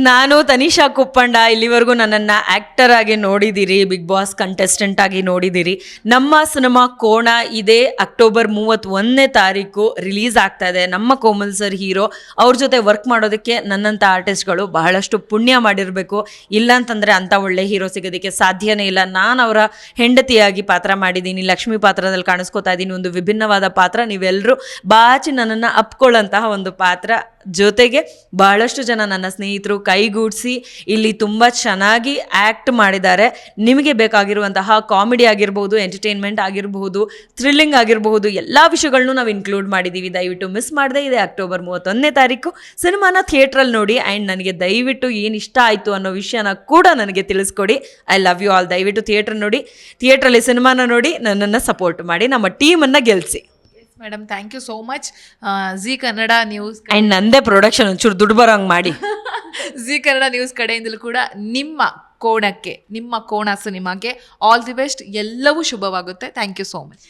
ನಾನು ತನಿಷಾ ಕುಪ್ಪಂಡ. ಇಲ್ಲಿವರೆಗೂ ನನ್ನನ್ನು ಆ್ಯಕ್ಟರ್ ಆಗಿ ನೋಡಿದ್ದೀರಿ, ಬಿಗ್ ಬಾಸ್ ಕಂಟೆಸ್ಟೆಂಟ್ ಆಗಿ ನೋಡಿದ್ದೀರಿ. ನಮ್ಮ ಸಿನಿಮಾ ಕೋಣ ಇದೇ ಅಕ್ಟೋಬರ್ 31ನೇ ತಾರೀಕು ರಿಲೀಸ್ ಆಗ್ತಾ ಇದೆ. ನಮ್ಮ ಕೋಮಲ್ ಸರ್ ಹೀರೋ. ಅವ್ರ ಜೊತೆ ವರ್ಕ್ ಮಾಡೋದಕ್ಕೆ ನನ್ನಂಥ ಆರ್ಟಿಸ್ಟ್ಗಳು ಬಹಳಷ್ಟು ಪುಣ್ಯ ಮಾಡಿರಬೇಕು. ಇಲ್ಲಾಂತಂದರೆ ಅಂಥ ಒಳ್ಳೆ ಹೀರೋ ಸಿಗೋದಕ್ಕೆ ಸಾಧ್ಯನೇ ಇಲ್ಲ. ನಾನು ಅವರ ಹೆಂಡತಿಯಾಗಿ ಪಾತ್ರ ಮಾಡಿದ್ದೀನಿ, ಲಕ್ಷ್ಮಿ ಪಾತ್ರದಲ್ಲಿ ಕಾಣಿಸ್ಕೋತಾ ಇದ್ದೀನಿ. ಒಂದು ವಿಭಿನ್ನವಾದ ಪಾತ್ರ, ನೀವೆಲ್ಲರೂ ಬಾಚಿ ನನ್ನನ್ನು ಅಪ್ಕೊಳ್ಳೋಂತಹ ಒಂದು ಪಾತ್ರ. ಜೊತೆಗೆ ಬಹಳಷ್ಟು ಜನ ನನ್ನ ಸ್ನೇಹಿತರು ಕೈಗೂಡಿಸಿ ಇಲ್ಲಿ ತುಂಬ ಚೆನ್ನಾಗಿ ಆ್ಯಕ್ಟ್ ಮಾಡಿದ್ದಾರೆ. ನಿಮಗೆ ಬೇಕಾಗಿರುವಂತಹ ಕಾಮಿಡಿ ಆಗಿರ್ಬೋದು, ಎಂಟರ್ಟೈನ್ಮೆಂಟ್ ಆಗಿರಬಹುದು, ಥ್ರಿಲ್ಲಿಂಗ್ ಆಗಿರಬಹುದು, ಎಲ್ಲ ವಿಷಯಗಳನ್ನೂ ನಾವು ಇನ್ಕ್ಲೂಡ್ ಮಾಡಿದ್ದೀವಿ. ದಯವಿಟ್ಟು ಮಿಸ್ ಮಾಡದೇ ಇದೆ ಅಕ್ಟೋಬರ್ 31ನೇ ತಾರೀಕು ಸಿನಿಮಾನ ಥಿಯೇಟ್ರಲ್ಲಿ ನೋಡಿ. ಆ್ಯಂಡ್ ನನಗೆ ದಯವಿಟ್ಟು ಏನು ಇಷ್ಟ ಆಯಿತು ಅನ್ನೋ ವಿಷಯನ ಕೂಡ ನನಗೆ ತಿಳಿಸ್ಕೊಡಿ. I love you all. ದಯವಿಟ್ಟು ಥಿಯೇಟ್ರ್ ನೋಡಿ, ಥಿಯೇಟ್ರಲ್ಲಿ ಸಿನಿಮಾನ ನೋಡಿ, ನನ್ನನ್ನು ಸಪೋರ್ಟ್ ಮಾಡಿ, ನಮ್ಮ ಟೀಮನ್ನು ಗೆಲ್ಲಿಸಿ. Madam, thank you so much. Zee Kannada news and ನಂದೇ ಪ್ರೊಡಕ್ಷನ್ ಒಂಚೂರು ದುಡ್ಡು ಬರೋಂಗೆ ಮಾಡಿ. ಜಿ ಕನ್ನಡ ನ್ಯೂಸ್ ಕಡೆಯಿಂದಲೂ ಕೂಡ ನಿಮ್ಮ ಕೋಣಕ್ಕೆ, ನಿಮ್ಮ ಕೋಣ ಸಿನಿಮಾಗೆ ಆಲ್ ದಿ ಬೆಸ್ಟ್. ಎಲ್ಲವೂ ಶುಭವಾಗುತ್ತೆ. Thank you so much.